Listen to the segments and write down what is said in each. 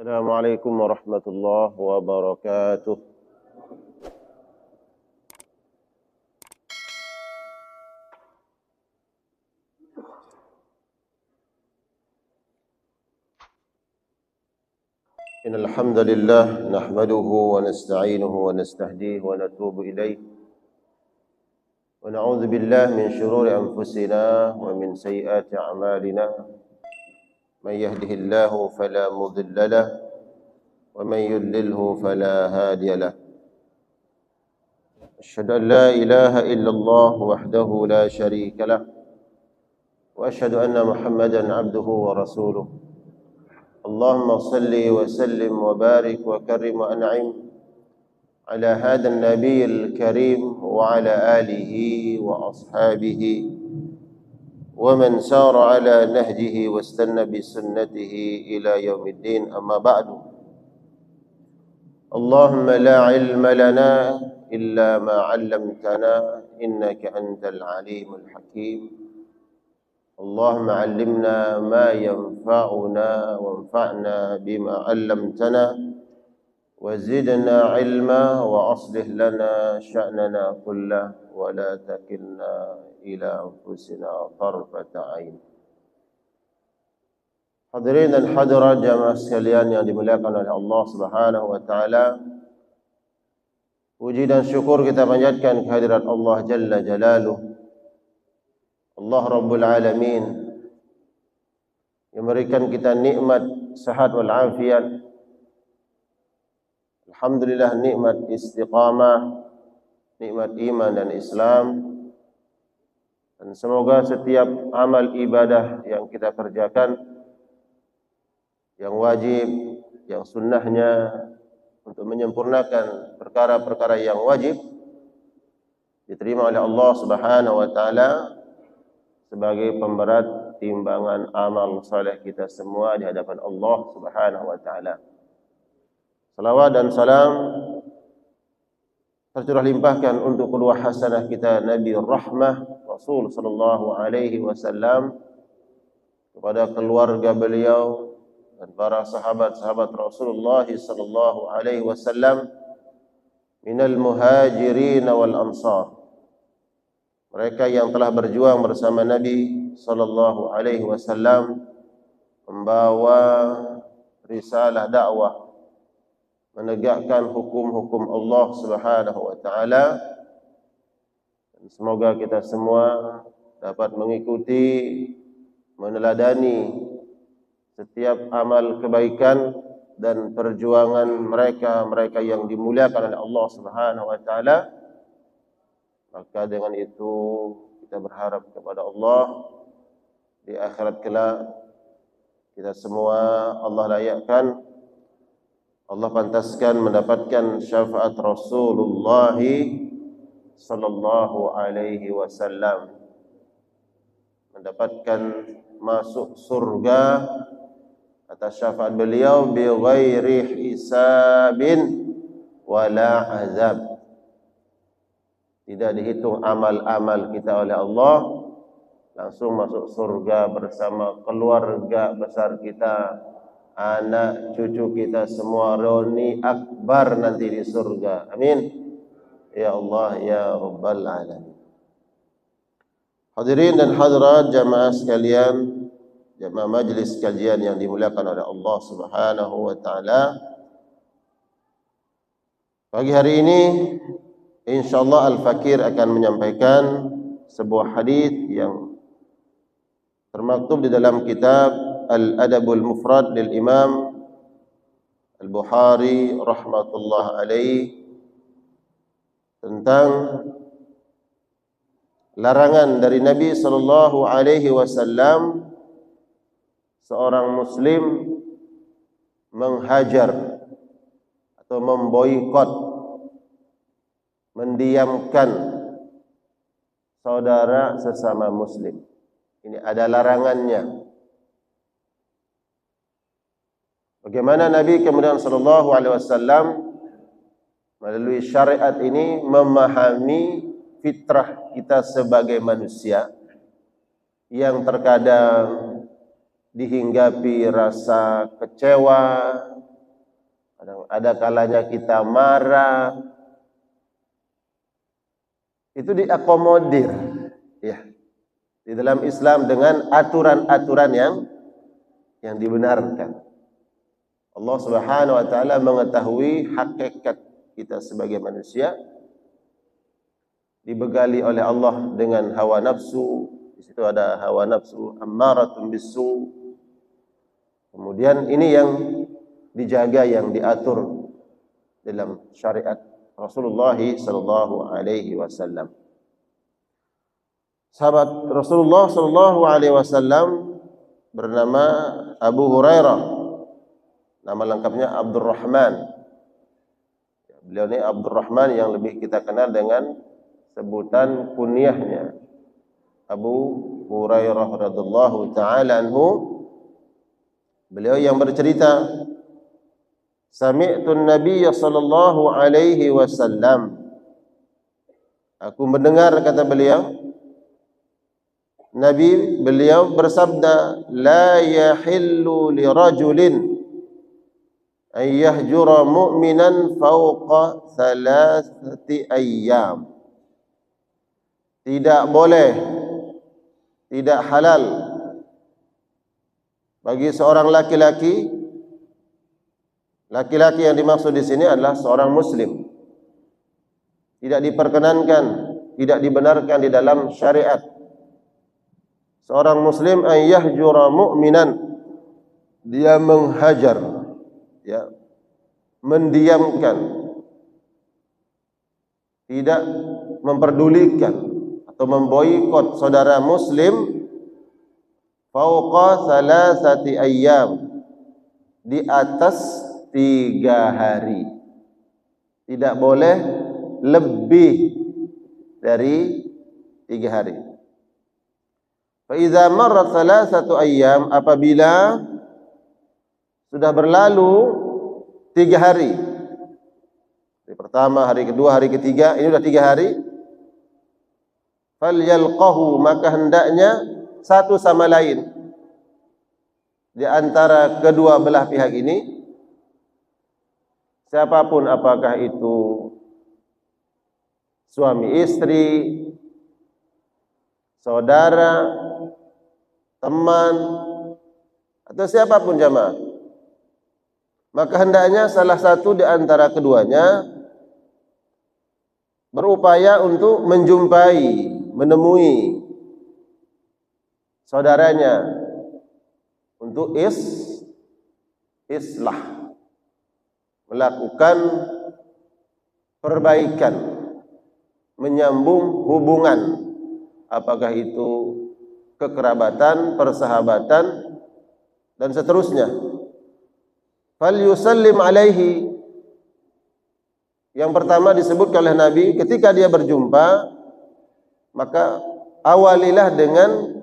Assalamualaikum warahmatullahi wabarakatuh. Innal hamdalillah nahmaduhu wa nasta'inuhu wa nastahdihi wa natubu ilayh wa na'udzu billahi min shururi anfusina wa min sayyiati a'malina. May yahdihillahu fala mudilla lahu wa may yudlilhu fala hadiya lahu. Asyhadu an la ilaha illallah wahdahu la syarika lahu wa asyhadu anna Muhammadan 'abduhu wa rasuluh. Allahumma salli wa sallim wa barik wa karrim wa an'im ala hadzal nabiyil karim wa ala alihi wa ashabihi wa man sara ala nahjihi wastanna bi sunnatihi ila yaumiddin, amma ba'du. Allahumma la ilma lana illa ma 'allamtana innaka antal alimul hakim. Allahumma 'allimna ma yanfa'una wanfa'na bima 'allamtana wa zidna 'ilma wa aslih lana sya'nana kullah wa la takilna ila anfusina tarfata 'ain. Hadirin dan hadirat jamaah sekalian yang dimuliakan oleh Allah Subhanahu wa taala, puji dan syukur kita panjatkan kehadirat Allah Jalla Jalaluh, Allah Rabbul Alamin, yang memberikan kita nikmat sehat wal afiat. Alhamdulillah, nikmat istiqamah, nikmat iman dan Islam. Dan semoga setiap amal ibadah yang kita kerjakan, yang wajib, yang sunnahnya, untuk menyempurnakan perkara-perkara yang wajib, diterima oleh Allah Subhanahu wa taala sebagai pemberat timbangan amal saleh kita semua di hadapan Allah Subhanahu wa taala. Salawat dan salam tercurah limpahkan untuk qudwah hasanah kita Nabi Rahmah Rasul sallallahu alaihi wasallam, kepada keluarga beliau dan para sahabat-sahabat Rasulullah sallallahu alaihi wasallam minal muhajirin wal ansar, mereka yang telah berjuang bersama Nabi sallallahu alaihi wasallam membawa risalah dakwah, menegakkan hukum-hukum Allah Subhanahu wa taala. Dan semoga kita semua dapat mengikuti, meneladani setiap amal kebaikan dan perjuangan mereka yang dimuliakan oleh Allah Subhanahu wa taala. Maka dengan itu kita berharap kepada Allah di akhirat kelak kita semua Allah layakkan, Allah pantaskan mendapatkan syafaat Rasulullah sallallahu alaihi wasallam, mendapatkan masuk surga atas syafaat beliau bi ghairi hisabin wala azab. Tidak dihitung amal-amal kita oleh Allah, langsung masuk surga bersama keluarga besar kita, anak cucu kita semua, reuni akbar nanti di surga. Amin ya Allah ya Rabbal Alamin. Hadirin dan hadirat jamaah sekalian, jamaah majlis kajian yang dimuliakan oleh Allah Subhanahu wa taala, pagi hari ini insyaallah Al-Fakir akan menyampaikan sebuah hadis yang termaktub di dalam kitab Al-Adabul Mufrad lil Imam Al-Bukhari rahmatullah alaih, tentang larangan dari Nabi sallallahu alaihi wasallam seorang muslim menghajar atau memboikot, mendiamkan saudara sesama muslim. Ini ada larangannya. Bagaimana Nabi kemudian sallallahu alaihi wasallam melalui syariat ini memahami fitrah kita sebagai manusia yang terkadang dihinggapi rasa kecewa, Ada kalanya kita marah, itu diakomodir ya di dalam Islam dengan aturan-aturan yang dibenarkan. Allah Subhanahu wa taala mengetahui hakikat kita sebagai manusia, dibegali oleh Allah dengan hawa nafsu. Di situ ada hawa nafsu ammaratun bisu. Kemudian ini yang dijaga, yang diatur dalam syariat Rasulullah sallallahu alaihi wasallam. Sahabat Rasulullah sallallahu alaihi wasallam bernama Abu Hurairah. Nama lengkapnya Abdurrahman. Beliau ini Abdurrahman yang lebih kita kenal dengan sebutan kunyahnya Abu Hurairah radhiyallahu taala anhu. Beliau yang bercerita, sami'tu an-nabiy sallallahu alaihi wasallam. Aku mendengar, kata beliau, Nabi beliau bersabda, la yahillu li rajulin an yahjura mu'minan fawqa thalathati ayyam. Tidak boleh, tidak halal bagi seorang laki-laki yang dimaksud di sini adalah seorang muslim. Tidak diperkenankan, tidak dibenarkan di dalam syariat seorang muslim an yahjura mu'minan, dia menghajar, ya, mendiamkan, tidak memperdulikan atau memboikot saudara muslim fauqa salasati ayyam, di atas 3 hari. Tidak boleh lebih dari 3 hari. Fa idza marrat salasatu ayyam, apabila sudah berlalu 3 hari. Hari pertama, hari kedua, hari ketiga, ini sudah 3 hari. Falyalqahu, maka hendaknya satu sama lain di antara kedua belah pihak ini, siapapun, apakah itu suami istri, saudara, teman, atau siapapun jamaah, maka hendaknya salah satu di antara keduanya berupaya untuk menjumpai, menemui saudaranya untuk islah, melakukan perbaikan, menyambung hubungan, apakah itu kekerabatan, persahabatan, dan seterusnya. Fal yusallim alaihi. Yang pertama disebutkan oleh Nabi, ketika dia berjumpa, maka awalilah dengan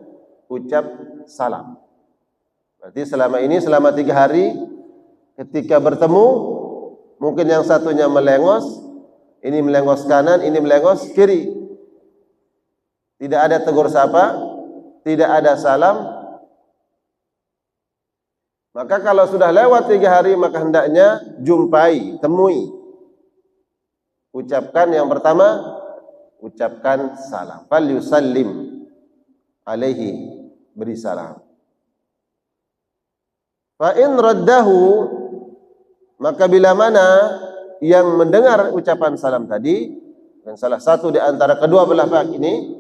ucap salam. Berarti selama ini, selama 3 hari, ketika bertemu, mungkin yang satunya melengos, ini melengos kanan, ini melengos kiri. Tidak ada tegur sapa, tidak ada salam. Maka kalau sudah lewat 3 hari, maka hendaknya jumpai, temui. Ucapkan yang pertama, ucapkan salam. Fal yusallim alaihi, beri salam. Fa in raddahu, maka bila mana yang mendengar ucapan salam tadi, dan salah satu di antara kedua belah pihak ini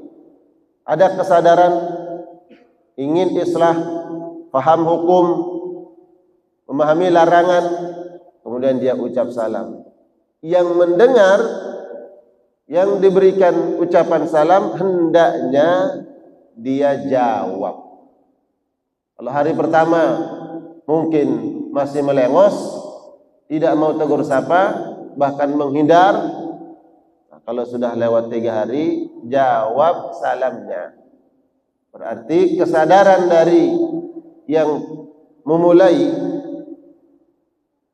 ada kesadaran ingin islah, paham hukum, memahami larangan, kemudian dia ucap salam. Yang mendengar, yang diberikan ucapan salam, hendaknya dia jawab. Kalau hari pertama mungkin masih melengos, tidak mau tegur sapa, bahkan menghindar. Nah, kalau sudah lewat 3 hari, jawab salamnya. Berarti kesadaran dari yang memulai,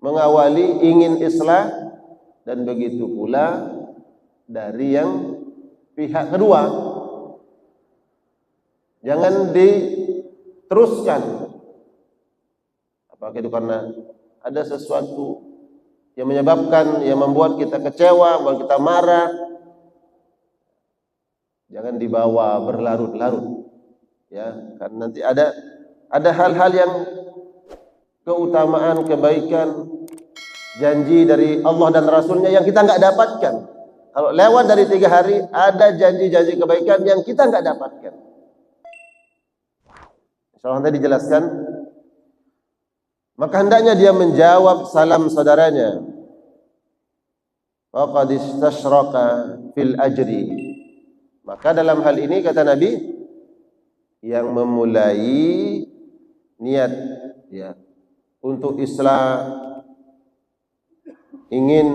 mengawali, ingin islah, dan begitu pula dari yang pihak kedua. Jangan diteruskan. Apakah itu karena ada sesuatu yang menyebabkan, yang membuat kita kecewa, membuat kita marah, jangan dibawa berlarut-larut, ya, karena nanti ada hal-hal yang keutamaan, kebaikan, janji dari Allah dan Rasulnya yang kita nggak dapatkan. Kalau lewat dari 3 hari, ada janji-janji kebaikan yang kita nggak dapatkan. Insyaallah tadi dijelaskan. Maka hendaknya dia menjawab salam saudaranya. Faqad istasyraka fil ajri. Maka dalam hal ini kata Nabi, yang memulai niat, ya, untuk islah, ingin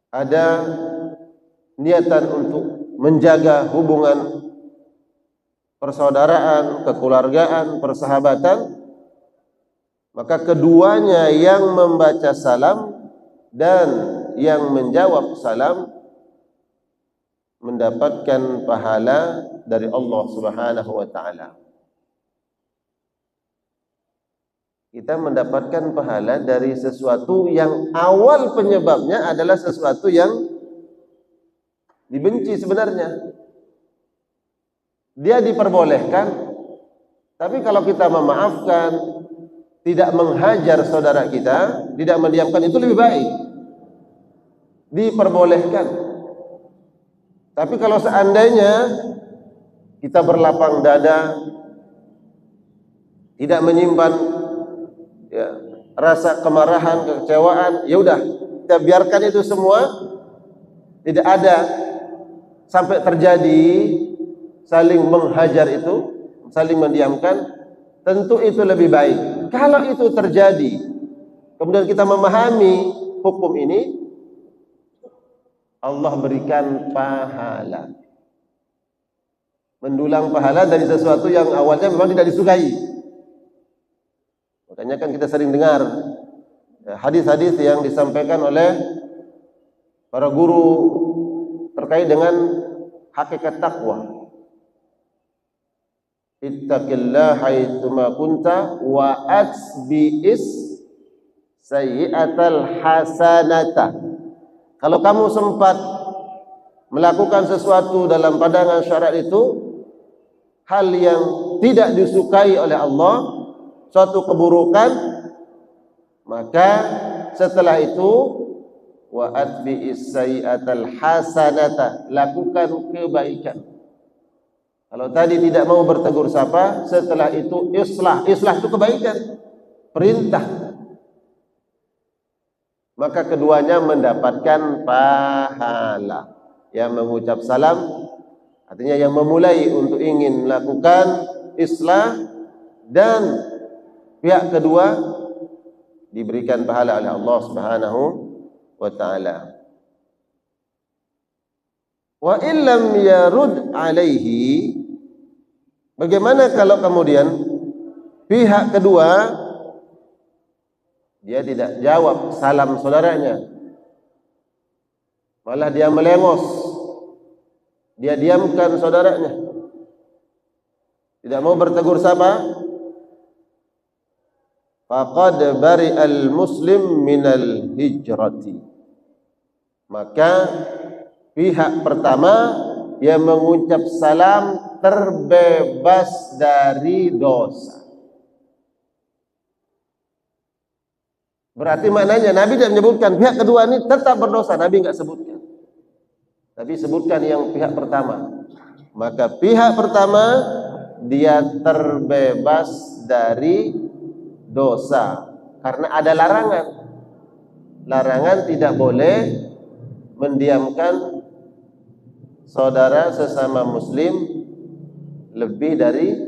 ada niatan untuk menjaga hubungan persaudaraan, kekeluargaan, persahabatan, maka keduanya yang membaca salam dan yang menjawab salam mendapatkan pahala dari Allah Subhanahu wa taala. Kita mendapatkan pahala dari sesuatu yang awal penyebabnya adalah sesuatu yang dibenci sebenarnya. Dia diperbolehkan, tapi kalau kita memaafkan, tidak menghajar saudara kita, tidak mendiamkan, itu lebih baik. Diperbolehkan. Tapi kalau seandainya kita berlapang dada, tidak menyimpan, ya, rasa kemarahan, kekecewaan, ya udah, kita biarkan itu semua, tidak ada sampai terjadi saling menghajar itu, saling mendiamkan, tentu itu lebih baik. Kalau itu terjadi, kemudian kita memahami hukum ini, Allah berikan pahala, mendulang pahala dari sesuatu yang awalnya memang tidak disukai. Makanya kan kita sering dengar hadis-hadis yang disampaikan oleh para guru terkait dengan hakikat takwa. Ittaqillah haitsuma kunta wa atbi'is sayyi'atal hasanata. Kalau kamu sempat melakukan sesuatu dalam pandangan syariat itu, hal yang tidak disukai oleh Allah, suatu keburukan, maka setelah itu wa atbi'is sayyi'atal hasanata, lakukan kebaikan. Kalau tadi tidak mau bertegur sapa, setelah itu islah itu kebaikan, perintah. Maka keduanya mendapatkan pahala. Yang mengucap salam, artinya yang memulai untuk ingin melakukan islah, dan pihak kedua diberikan pahala oleh Allah Subhanahu wa taala. Wa illam yarud alaihi, bagaimana kalau kemudian pihak kedua dia tidak jawab salam saudaranya, malah dia melengos, dia diamkan saudaranya, tidak mau bertegur sapa, faqad bari'al muslim minal hijrati, maka pihak pertama yang mengucap salam terbebas dari dosa. Berarti maknanya Nabi tidak menyebutkan pihak kedua ini tetap berdosa, Nabi enggak sebutkan. Tapi sebutkan yang pihak pertama. Maka pihak pertama dia terbebas dari dosa karena ada larangan. Larangan tidak boleh mendiamkan saudara sesama muslim lebih dari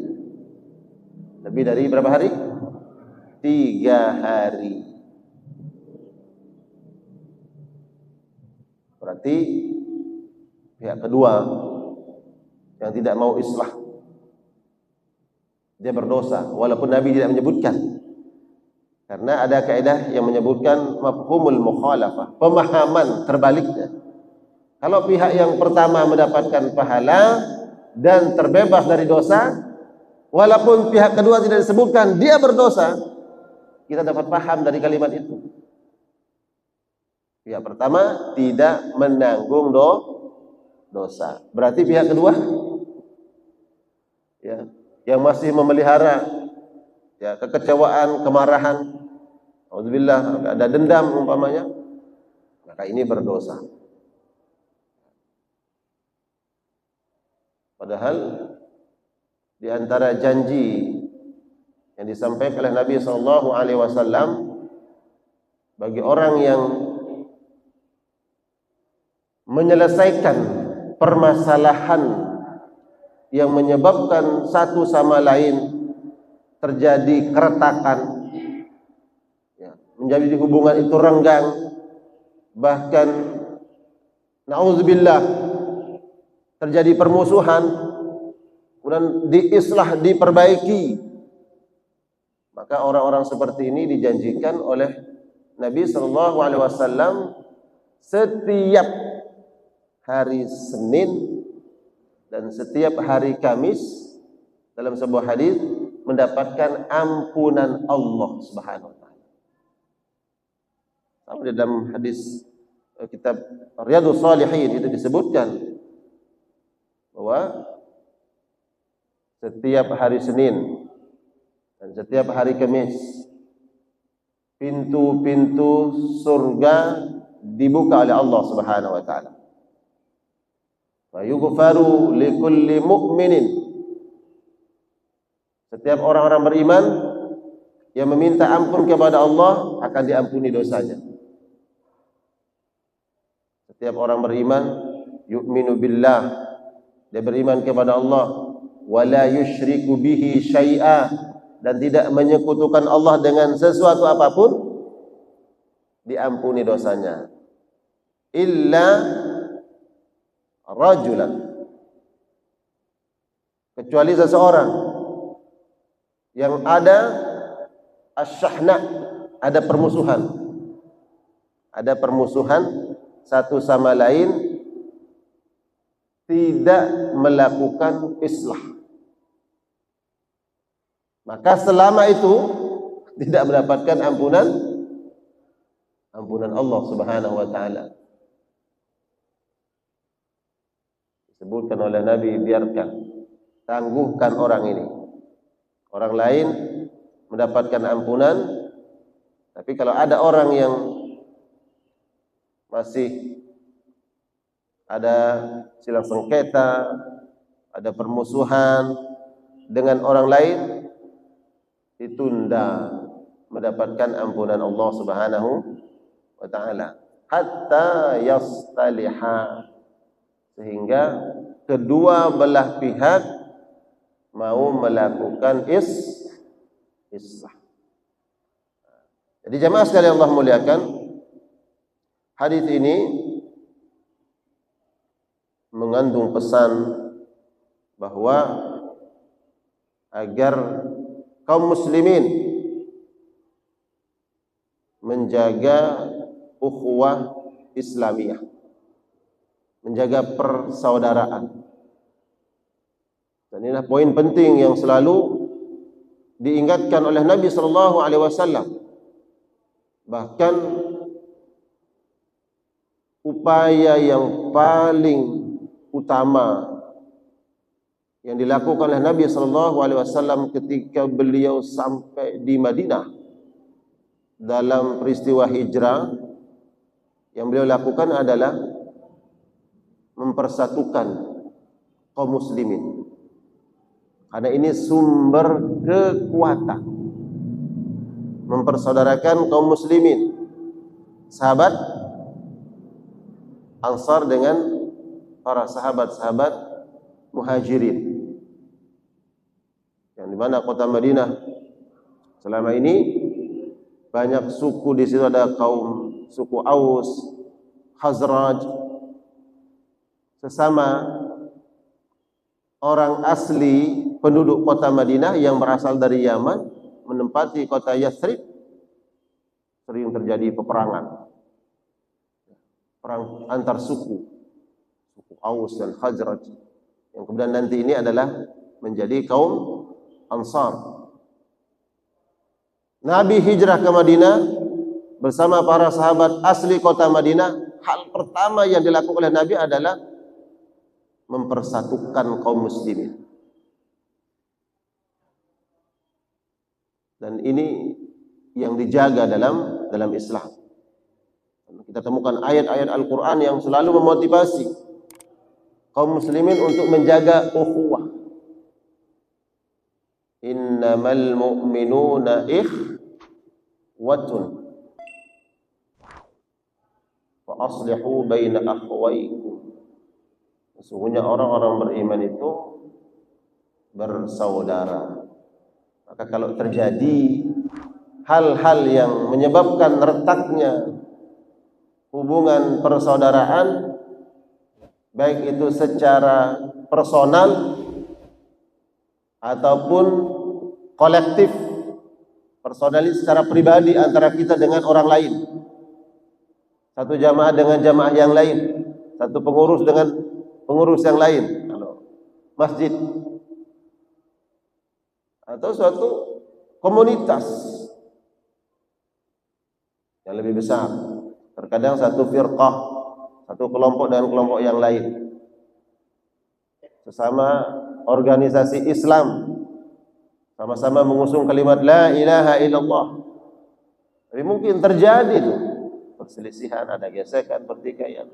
berapa hari? 3 hari. Berarti pihak kedua yang tidak mau islah, dia berdosa walaupun Nabi tidak menyebutkan. Karena ada kaidah yang menyebutkan mafhumul mukhalafah, pemahaman terbaliknya. Kalau pihak yang pertama mendapatkan pahala dan terbebas dari dosa, walaupun pihak kedua tidak disebutkan dia berdosa, kita dapat paham dari kalimat itu. Pihak pertama tidak menanggung dosa. Berarti pihak kedua ya, yang masih memelihara ya kekecewaan, kemarahan, auzubillah, ada dendam umpamanya, maka ini berdosa. Padahal di antara janji yang disampaikan oleh Nabi SAW bagi orang yang menyelesaikan permasalahan yang menyebabkan satu sama lain terjadi keretakan, ya, menjadi hubungan itu renggang, bahkan na'udzubillah terjadi permusuhan, kemudian diislah, diperbaiki, maka orang-orang seperti ini dijanjikan oleh Nabi SAW setiap hari Senin dan setiap hari Kamis dalam sebuah hadis mendapatkan ampunan Allah Subhanahu wa taala. Sama di dalam hadis kitab Riyadhus Shalihin itu disebutkan bahwa setiap hari Senin dan setiap hari Kamis pintu-pintu surga dibuka oleh Allah Subhanahu wa taala. Wa yughfaru likulli mu'minin. Setiap orang-orang beriman yang meminta ampun kepada Allah akan diampuni dosanya. Setiap orang beriman yu'minu billah, dia beriman kepada Allah, wala yusyriku bihi syai'a, dan tidak menyekutukan Allah dengan sesuatu apapun, diampuni dosanya. Illa rajulan, kecuali seseorang yang ada asyahna, ada permusuhan satu sama lain, tidak melakukan islah, maka selama itu tidak mendapatkan ampunan Allah Subhanahu wa taala. Disebutkan oleh Nabi, biarkan, tangguhkan orang ini. Orang lain mendapatkan ampunan, tapi kalau ada orang yang masih ada silang sengketa, ada permusuhan dengan orang lain, ditunda mendapatkan ampunan Allah Subhanahu wa taala hatta yastaliha, sehingga kedua belah pihak mau melakukan islah. Jadi jamaah sekalian Allah muliakan, hadis ini mengandung pesan bahwa agar kaum muslimin menjaga ukhuwah Islamiyah, menjaga persaudaraan. Dan inilah poin penting yang selalu diingatkan oleh Nabi SAW. Bahkan upaya yang paling utama yang dilakukan oleh Nabi SAW ketika beliau sampai di Madinah dalam peristiwa hijrah, yang beliau lakukan adalah mempersatukan kaum muslimin. Karena ini sumber kekuatan, mempersaudarakan kaum muslimin, sahabat Ansar dengan para sahabat-sahabat Muhajirin, yang dimana kota Madinah selama ini banyak suku. Di situ ada kaum suku Aus, Khazraj, sesama orang asli penduduk kota Madinah yang berasal dari Yaman menempati kota Yathrib. Sering terjadi peperangan, perang antar suku Aus dan Khazraj, yang kemudian nanti ini adalah menjadi kaum Ansar. Nabi hijrah ke Madinah bersama para sahabat asli kota Madinah, hal pertama yang dilakukan oleh Nabi adalah mempersatukan kaum muslimin. Dan ini yang dijaga dalam Islam. Kita temukan ayat-ayat Al-Quran yang selalu memotivasi kaum muslimin untuk menjaga ukhuwah. Innamal mu'minuna ikhwatun wa aslihu baina akhwaykum. Sesungguhnya orang-orang beriman itu bersaudara. Maka kalau terjadi hal-hal yang menyebabkan retaknya hubungan persaudaraan, baik itu secara personal ataupun kolektif, personalis secara pribadi antara kita dengan orang lain, satu jamaah dengan jamaah yang lain, satu pengurus dengan pengurus yang lain, kalau masjid atau suatu komunitas yang lebih besar. Terkadang satu firqah, satu kelompok dengan kelompok yang lain, sesama organisasi Islam, sama-sama mengusung kalimat la ilaha illallah. Tapi mungkin terjadi itu perselisihan, ada gesekan, pertikaian.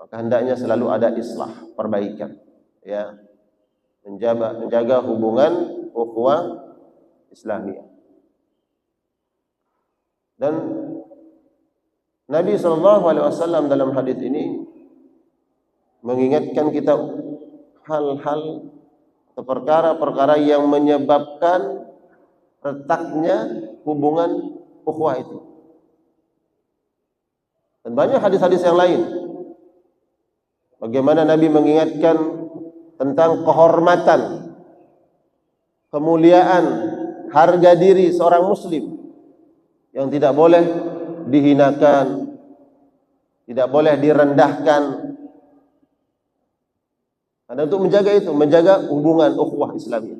Maka hendaknya selalu ada islah, perbaikan, ya, menjaga hubungan ukhuwah Islamiyah. Dan Nabi SAW dalam hadis ini mengingatkan kita hal-hal atau perkara-perkara yang menyebabkan retaknya hubungan ukhuwah itu. Dan banyak hadis-hadis yang lain. Bagaimana Nabi mengingatkan tentang kehormatan, kemuliaan, harga diri seorang muslim yang tidak boleh dihinakan, tidak boleh direndahkan. Karena untuk menjaga itu, menjaga hubungan ukhuwah Islamiyah.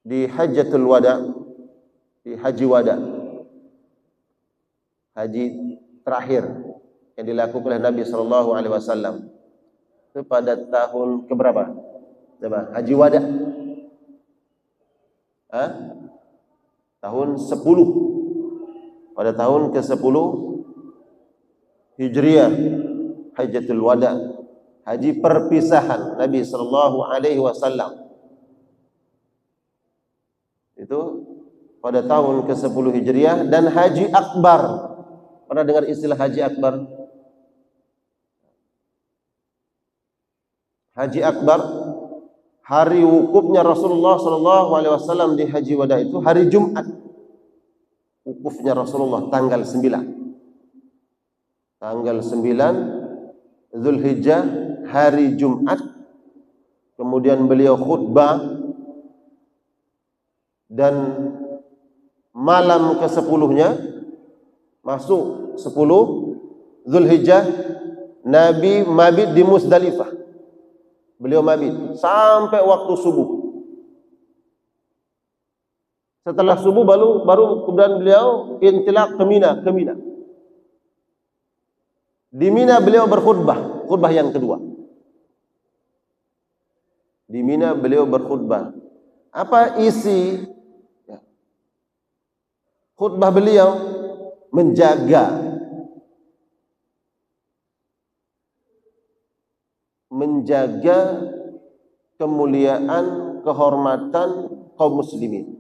Di Hajjatul Wada, di Haji Wada, haji terakhir yang dilakukan oleh Nabi SAW, itu pada tahun keberapa? Coba, Haji Wada. Tahun 10. Pada tahun ke-10 Hijriah, Hajjatul Wada, haji perpisahan Nabi SAW. Itu pada tahun ke-10 Hijriah. Dan Haji Akbar. Pernah dengar istilah Haji Akbar? Haji Akbar, hari wukufnya Rasulullah SAW di Haji Wada itu hari Jumat. Wukufnya Rasulullah tanggal 9. Tanggal 9 Zulhijjah, hari Jumat. Kemudian beliau khutbah, dan malam ke-10-nya, masuk 10 Zulhijjah, Nabi mabit di Musdalifah. Beliau mabit sampai waktu subuh. Setelah subuh baru kemudian beliau intilaq ke Mina, Di Mina beliau berkhutbah, khutbah yang kedua. Di Mina beliau berkhutbah. Apa isi khutbah beliau? Menjaga kemuliaan, kehormatan kaum muslimin,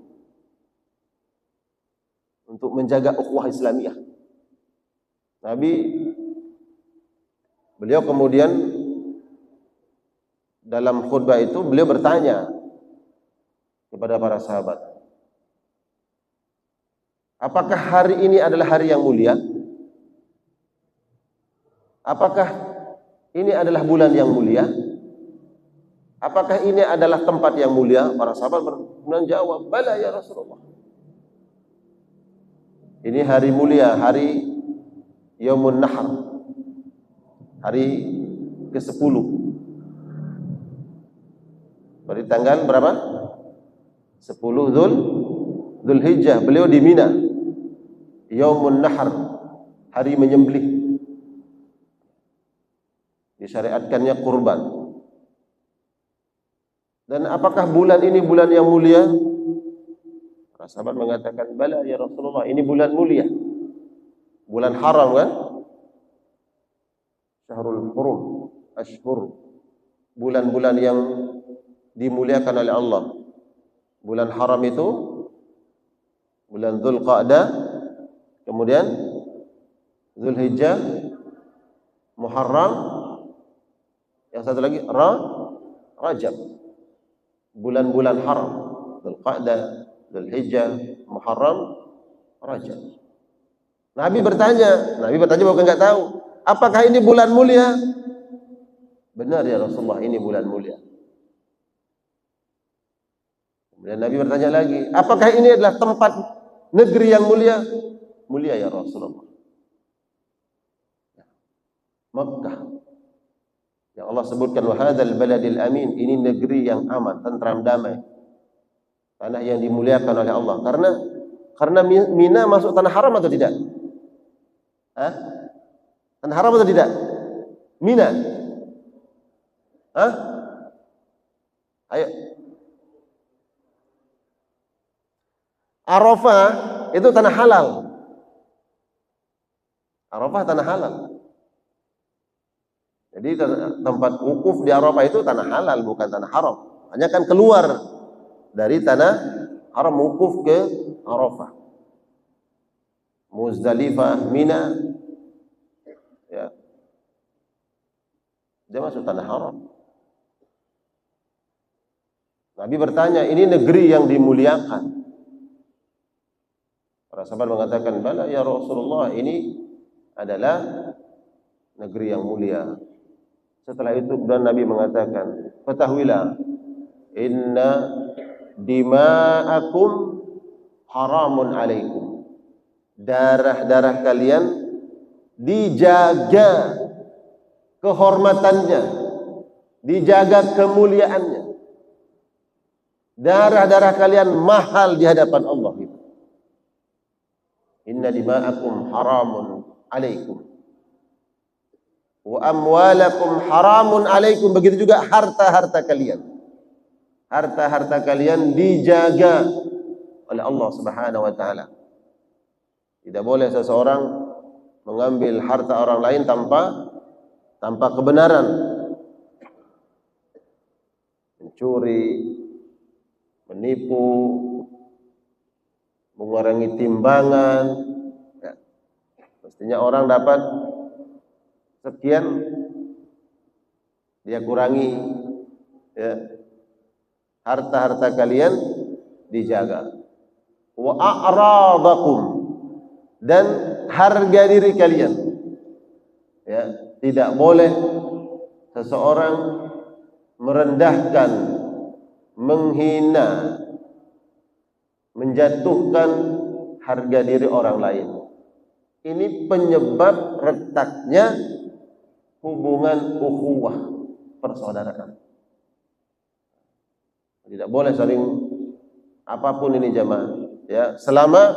untuk menjaga ukhuwah Islamiyah. Beliau kemudian dalam khutbah itu beliau bertanya kepada para sahabat, apakah hari ini adalah hari yang mulia? Apakah ini adalah bulan yang mulia? Apakah ini adalah tempat yang mulia? Para sahabat menjawab, bala ya Rasulullah. Ini hari mulia, hari Yaumun Nahar, hari ke-10. Pada tanggal berapa? 10 Dzulhijjah beliau di Mina. Yaumun Nahar, hari menyembelih. Disyariatkannya kurban. Dan apakah bulan ini bulan yang mulia? Para sahabat mengatakan, bala ya Rasulullah, ini bulan mulia. Bulan haram kan? Syahrul Hurum, Ashhur. Bulan-bulan yang dimuliakan oleh Allah. Bulan haram itu bulan Dzulqa'dah, kemudian Dzulhijjah, Muharram, yang satu lagi Rajab. Bulan-bulan haram, Dzulqa'dah, Dzulhijjah, Muharram, Rajab. Nabi bertanya bukan enggak tahu, apakah ini bulan mulia? Benar ya Rasulullah, ini bulan mulia. Kemudian Nabi bertanya lagi, apakah ini adalah tempat negeri yang mulia? Mulia ya Rasulullah. Makkah. Yang Allah sebutkan, wa hadzal baladil amin, ini negeri yang aman, tentram, damai. Tanah yang dimuliakan oleh Allah. Karena Mina masuk tanah haram atau tidak? Hah? Tanah haram atau tidak? Mina. Hah? Ayo. Arafah itu tanah halal. Arafah tanah halal. Jadi tempat wukuf di Arafah itu tanah halal, bukan tanah haram. Hanya kan keluar dari tanah haram wukuf ke Arafah. Muzdalifah, Mina, ya, dia masuk tanah haram. Nabi bertanya, ini negeri yang dimuliakan. Para sahabat mengatakan, bala ya Rasulullah, ini adalah negeri yang mulia. Setelah itu kemudian Nabi mengatakan, ketahuilah, inna dima'akum haramun alaikum. Darah-darah kalian dijaga kehormatannya, dijaga kemuliaannya. Darah-darah kalian mahal di hadapan Allah. Inna dima'akum haramun alaikum wa amwalakum haramun alaikum. Begitu juga harta-harta kalian. Harta-harta kalian dijaga oleh Allah Subhanahu wa taala. Tidak boleh seseorang mengambil harta orang lain tanpa kebenaran. Mencuri, menipu, mengurangi timbangan, ya. Mestinya orang dapat sekian, dia kurangi, ya. Harta-harta kalian dijaga. Wa a'radakum, dan harga diri kalian, ya. Tidak boleh seseorang merendahkan, menghina, menjatuhkan harga diri orang lain. Ini penyebab retaknya hubungan ukhuwah, persaudaraan. Tidak boleh saling apapun ini jamaah, ya, selama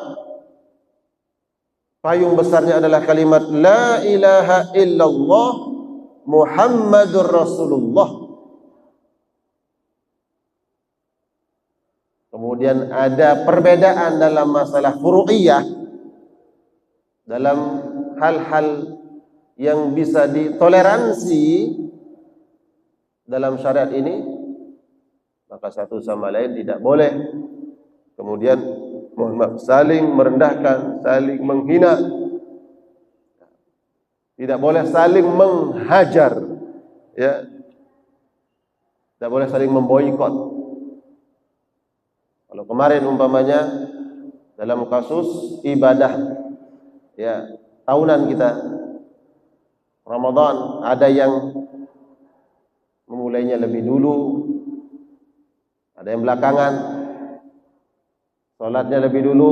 payung besarnya adalah kalimat la ilaha illallah Muhammadur Rasulullah. Kemudian ada perbedaan dalam masalah furu'iyah, dalam hal-hal yang bisa ditoleransi dalam syariat ini, maka satu sama lain tidak boleh kemudian saling merendahkan, saling menghina, tidak boleh saling menghajar, ya, tidak boleh saling memboikot. Kalau kemarin umpamanya dalam kasus ibadah, ya, tahunan kita Ramadan, ada yang memulainya lebih dulu, ada yang belakangan, salatnya lebih dulu,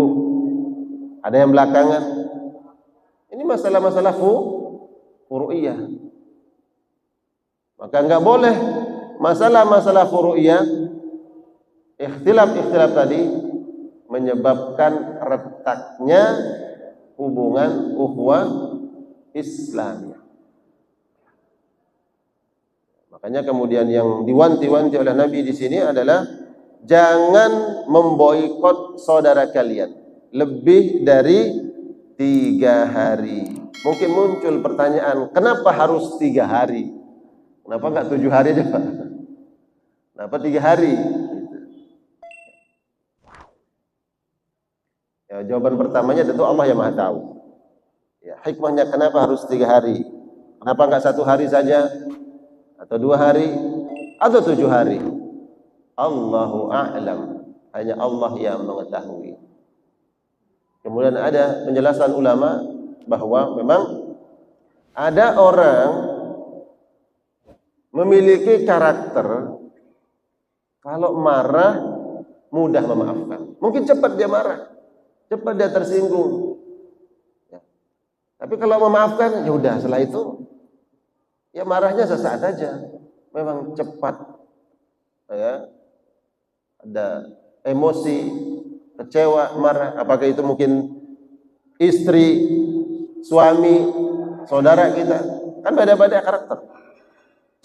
ada yang belakangan. Ini masalah-masalah furu'iyah. Maka enggak boleh masalah-masalah furu'iyah Ikhtilaf tadi menyebabkan retaknya hubungan ukhuwah Islamiyah. Makanya kemudian yang diwanti-wanti oleh Nabi di sini adalah jangan memboikot saudara kalian lebih dari 3 hari. Mungkin muncul pertanyaan, kenapa harus 3 hari? Kenapa enggak 7 hari aja, Pak? Kenapa 3 hari? Ya, jawaban pertamanya tentu Allah yang Maha tahu. Ya, hikmahnya kenapa harus 3 hari? Kenapa enggak 1 hari saja? Atau 2 hari? Atau 7 hari? Allahu a'lam. Hanya Allah yang mengetahui. Kemudian ada penjelasan ulama bahwa memang ada orang memiliki karakter kalau marah mudah memaafkan. Mungkin cepat dia marah, cepat dia tersinggung. Ya. Tapi kalau memaafkan, ya udah setelah itu ya marahnya sesaat aja. Memang cepat. Ya. Ada emosi, kecewa, marah. Apakah itu mungkin istri, suami, saudara kita? Kan beda-beda karakter.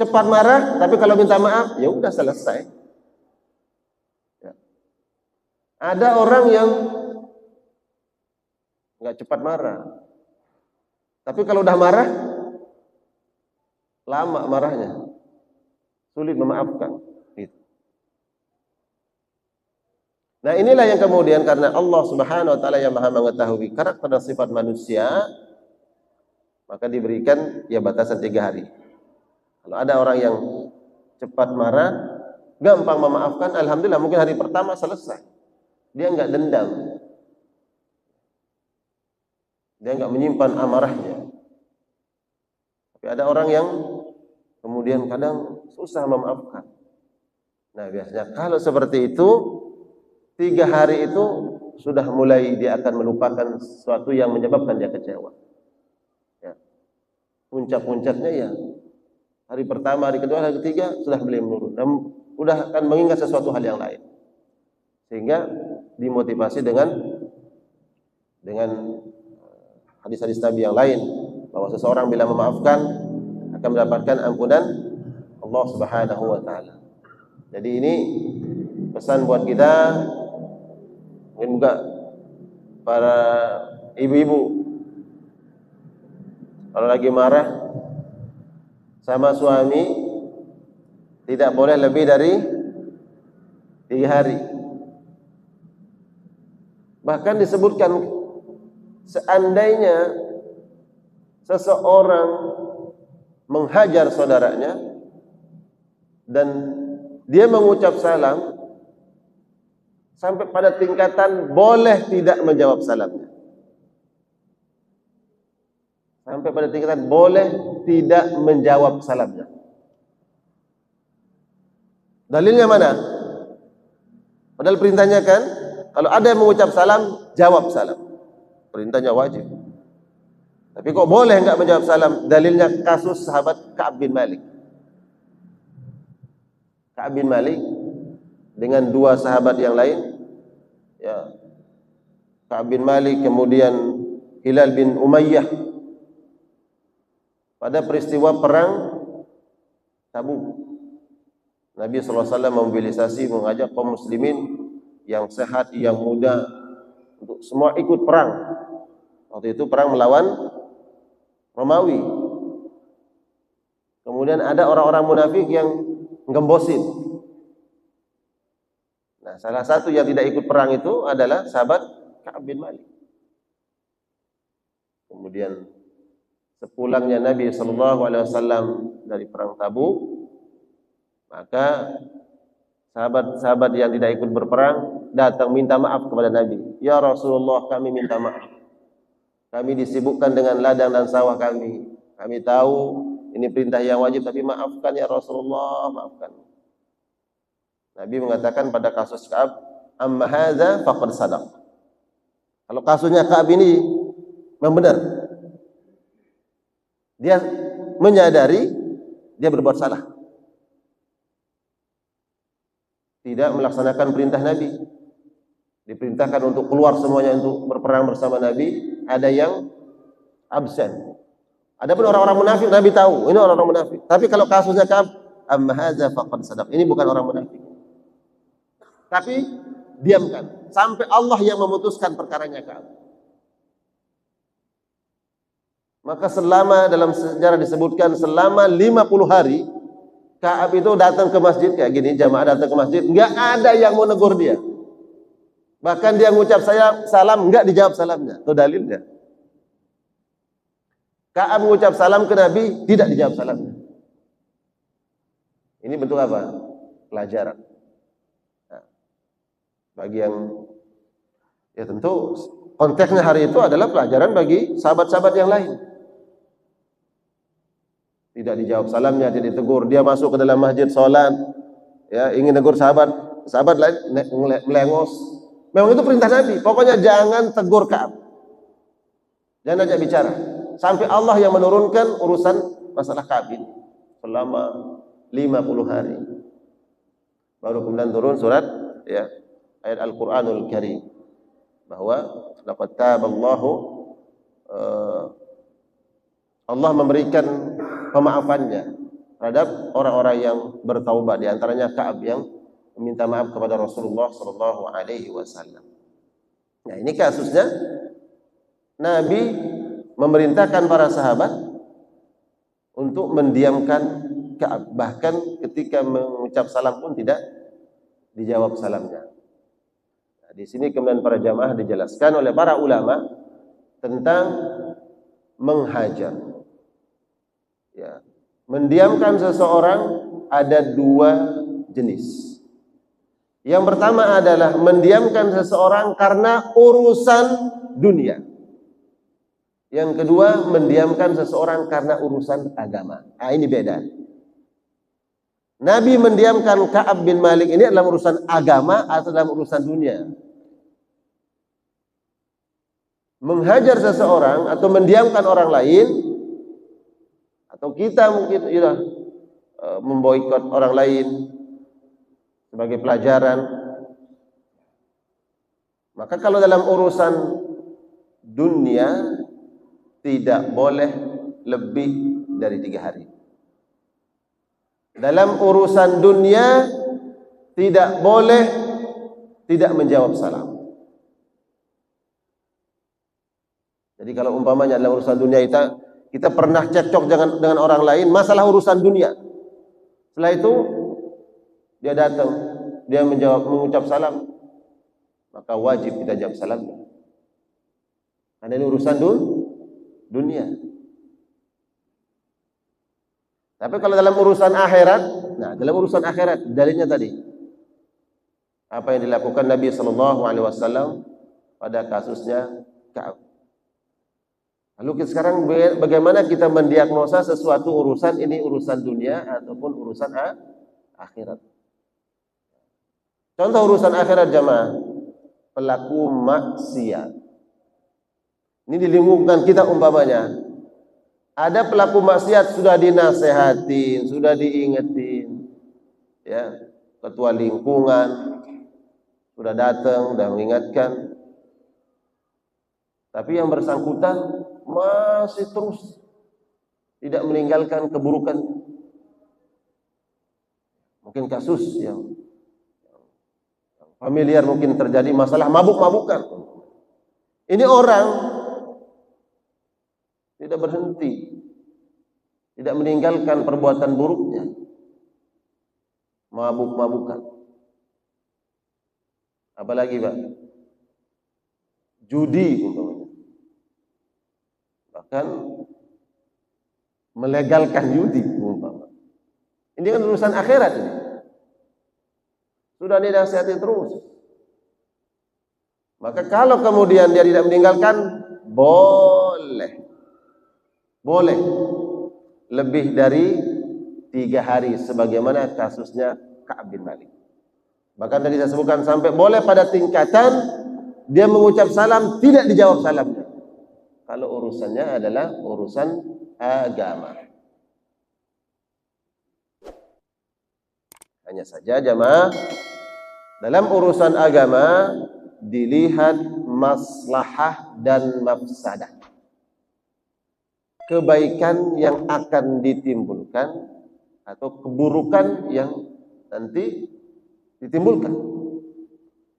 Cepat marah, tapi kalau minta maaf, ya udah selesai. Ya. Ada orang yang nggak cepat marah, tapi kalau udah marah, lama marahnya, sulit memaafkan. Nah, inilah yang kemudian karena Allah Subhanahu wa taala yang Maha mengetahui karakter dan sifat manusia, maka diberikan ya batasan 3 hari. Kalau ada orang yang cepat marah, gampang memaafkan, alhamdulillah mungkin hari pertama selesai. Dia enggak dendam. Dia enggak menyimpan amarahnya. Tapi ada orang yang kemudian kadang susah memaafkan. Nah, biasanya kalau seperti itu 3 hari itu sudah mulai dia akan melupakan sesuatu yang menyebabkan dia kecewa. Ya. Puncak-puncaknya ya hari pertama, hari kedua, hari ketiga sudah mulai menurun dan sudah akan mengingat sesuatu hal yang lain. Sehingga dimotivasi dengan hadis-hadis Nabi yang lain bahwa seseorang bila memaafkan akan mendapatkan ampunan Allah Subhanahu wa taala. Jadi ini pesan buat kita. Mungkin juga para ibu-ibu kalau lagi marah sama suami tidak boleh lebih dari 3 hari. Bahkan disebutkan seandainya seseorang menghajar saudaranya dan dia mengucap salam sampai pada tingkatan boleh tidak menjawab salamnya. Sampai pada tingkatan boleh tidak menjawab salamnya. Dalilnya mana? Padahal perintahnya kan, kalau ada yang mengucap salam, jawab salam. Perintahnya wajib. Tapi kok boleh enggak menjawab salam? Dalilnya kasus sahabat Ka'ab bin Malik. Ka'ab bin Malik dengan 2 sahabat yang lain, ya, Ka'ab bin Malik kemudian Hilal bin Umayyah pada peristiwa perang Tabuk. Nabi SAW memobilisasi, mengajak kaum muslimin yang sehat, yang muda untuk semua ikut perang. Waktu itu perang melawan Romawi. Kemudian ada orang-orang munafik yang ngembosin. Nah, salah satu yang tidak ikut perang itu adalah sahabat Ka'ab bin Malik. Kemudian sepulangnya Nabi SAW dari perang Tabuk, maka sahabat-sahabat yang tidak ikut berperang datang minta maaf kepada Nabi. Ya Rasulullah, kami minta maaf. Kami disibukkan dengan ladang dan sawah kami. Kami tahu ini perintah yang wajib, tapi maafkan ya Rasulullah, maafkan. Nabi mengatakan pada kasus Ka'ab, amma hadza faqad sadaq. Kalau kasusnya Ka'ab ini memang benar. Dia menyadari dia berbuat salah. tidak melaksanakan perintah Nabi. Diperintahkan untuk keluar semuanya untuk berperang bersama Nabi, ada yang absen. Adapun orang-orang munafik, Nabi tahu ini orang-orang munafik. Tapi kalau kasusnya Ka'ab, amma hadza faqad sadaq. Ini bukan orang munafik. Tapi diamkan sampai Allah yang memutuskan perkaranya Ka'ab. Maka selama dalam sejarah disebutkan selama 50 hari Ka'ab itu datang ke masjid kayak gini, jamaah datang ke masjid, enggak ada yang mau negur dia. Bahkan dia mengucap saya salam, enggak dijawab salamnya. Itu dalilnya. Ka'ab mengucap salam ke Nabi, tidak dijawab salamnya. Ini bentuk apa? Pelajaran. Nah, bagi yang ya tentu konteksnya hari itu adalah pelajaran bagi sahabat-sahabat yang lain. Tidak dijawab salamnya, tidak ditegur. Dia masuk ke dalam masjid sholat, ya ingin tegur sahabat lain melengos. Memang itu perintah Nabi. Pokoknya jangan tegur Ka'ab, jangan ajak bicara sampai Allah yang menurunkan urusan masalah Ka'ab ini selama 50 hari. Baru kemudian turun surat ya ayat Al-Qur'anul Karim bahwa laqad taballahu Allah memberikan pemaafannya terhadap orang-orang yang bertaubat, di antaranya Ka'ab yang meminta maaf kepada Rasulullah sallallahu alaihi wasallam. Nah, ini kasusnya Nabi memerintahkan para sahabat untuk mendiamkan Ka'ab, bahkan ketika mengucap salam pun tidak dijawab salamnya. Nah, di sini kemudian para jamaah dijelaskan oleh para ulama tentang menghajar. Ya, mendiamkan seseorang ada dua jenis. Yang pertama adalah mendiamkan seseorang karena urusan dunia. Yang kedua, mendiamkan seseorang karena urusan agama. Nah, ini beda. Nabi mendiamkan Ka'ab bin Malik ini dalam urusan agama atau dalam urusan dunia. Menghajar seseorang atau mendiamkan orang lain, atau kita mungkin ya, memboikot orang lain sebagai pelajaran. Maka kalau dalam urusan dunia tidak boleh lebih dari 3 hari. Dalam urusan dunia tidak boleh tidak menjawab salam. Jadi kalau umpamanya dalam urusan dunia kita pernah cekcok dengan orang lain, masalah urusan dunia. Setelah itu dia datang, dia mengucap salam, maka wajib kita jawab salamnya. Karena ini urusan dunia. Tapi kalau dalam urusan akhirat, nah dalam urusan akhirat dalilnya tadi apa yang dilakukan Nabi sallallahu alaihi wasallam pada kasusnya Ka'ab. Lalu sekarang bagaimana kita mendiagnosa sesuatu urusan ini urusan dunia ataupun urusan akhirat? Contoh urusan akhirat jamaah, pelaku maksiat. Ini di lingkungan kita umpamanya ada pelaku maksiat sudah dinasehatin, sudah diingetin, ya ketua lingkungan sudah datang, sudah mengingatkan, tapi yang bersangkutan masih terus tidak meninggalkan keburukan. Mungkin kasus yang familiar mungkin terjadi masalah mabuk-mabukan. Ini orang tidak berhenti, tidak meninggalkan perbuatan buruknya, mabuk-mabukan. Apalagi Pak? Judi umpamanya. Bahkan melegalkan judi umpamanya. Ini kan urusan akhirat ini. Sudah dinasihati terus. Maka kalau kemudian dia tidak meninggalkan, boleh lebih dari 3 hari sebagaimana kasusnya Ka'ab bin Malik. Bahkan tadi saya sebutkan sampai boleh pada tingkatan dia mengucap salam tidak dijawab salamnya kalau urusannya adalah urusan agama. Hanya saja jamaah Dalam urusan agama dilihat maslahah dan mafsadah. Kebaikan yang akan ditimbulkan atau keburukan yang nanti ditimbulkan.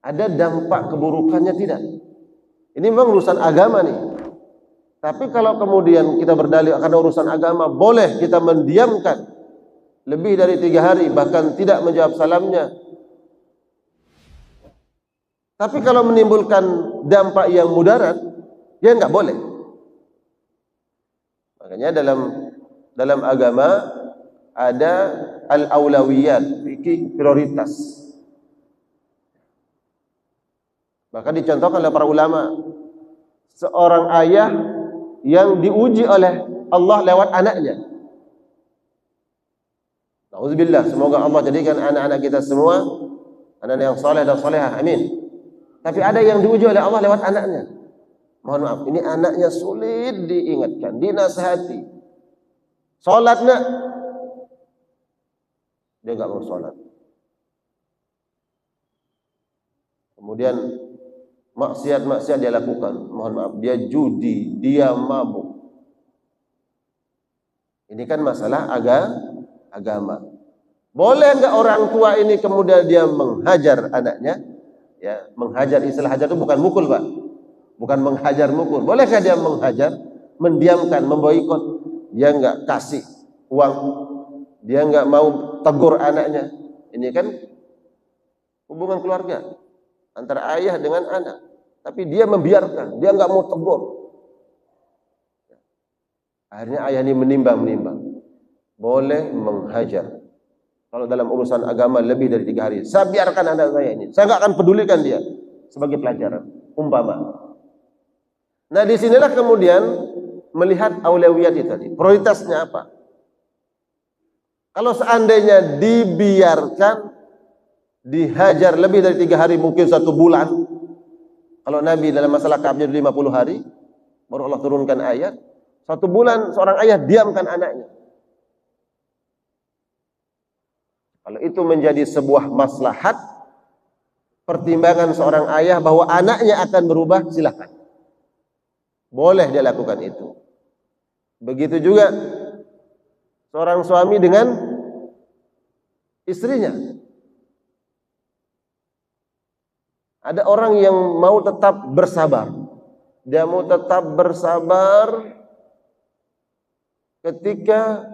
Ada dampak keburukannya tidak? Ini memang urusan agama nih. Tapi kalau kemudian kita berdalil akan urusan agama, boleh kita mendiamkan lebih dari 3 hari, bahkan tidak menjawab salamnya. Tapi kalau menimbulkan dampak yang mudarat, ya enggak boleh. Makanya dalam agama ada al-aulawiyat, fikih prioritas. Maka dicontohkan oleh para ulama, seorang ayah yang diuji oleh Allah lewat anaknya. Nauzubillah, semoga Allah jadikan anak-anak kita semua anak yang saleh dan salehah, amin. Tapi ada yang diuji oleh Allah lewat anaknya. Mohon maaf, ini anaknya sulit diingatkan, dinasihati. Salat nak, dia enggak mau salat. Kemudian maksiat dia lakukan. Mohon maaf, dia judi, dia mabuk. Ini kan masalah agama. Boleh enggak orang tua ini kemudian dia menghajar anaknya? Ya, menghajar, istilah hajar itu bukan mukul, Pak. Bukan menghajar mukul. Bolehkah dia menghajar, mendiamkan, memboikot? Dia enggak kasih uang, dia enggak mau tegur anaknya. Ini kan hubungan keluarga antara ayah dengan anak. Tapi dia membiarkan, dia enggak mau tegur. Akhirnya ayah ini menimbang. Boleh menghajar. Kalau dalam urusan agama lebih dari 3 hari, saya biarkan anak saya ini. Saya enggak akan pedulikan dia sebagai pelajaran, umpama. Nah, disinilah kemudian melihat aulawiyat itu tadi. Prioritasnya apa? Kalau seandainya dibiarkan, dihajar lebih dari 3 hari, mungkin 1 bulan. Kalau Nabi dalam masalah Ka'ab 50 hari, baru Allah turunkan ayat. 1 bulan seorang ayah diamkan anaknya. Kalau itu menjadi sebuah maslahat, pertimbangan seorang ayah bahwa anaknya akan berubah, silakan. Boleh dia lakukan itu. Begitu juga seorang suami dengan istrinya. Ada orang yang mau tetap bersabar. Dia mau tetap bersabar ketika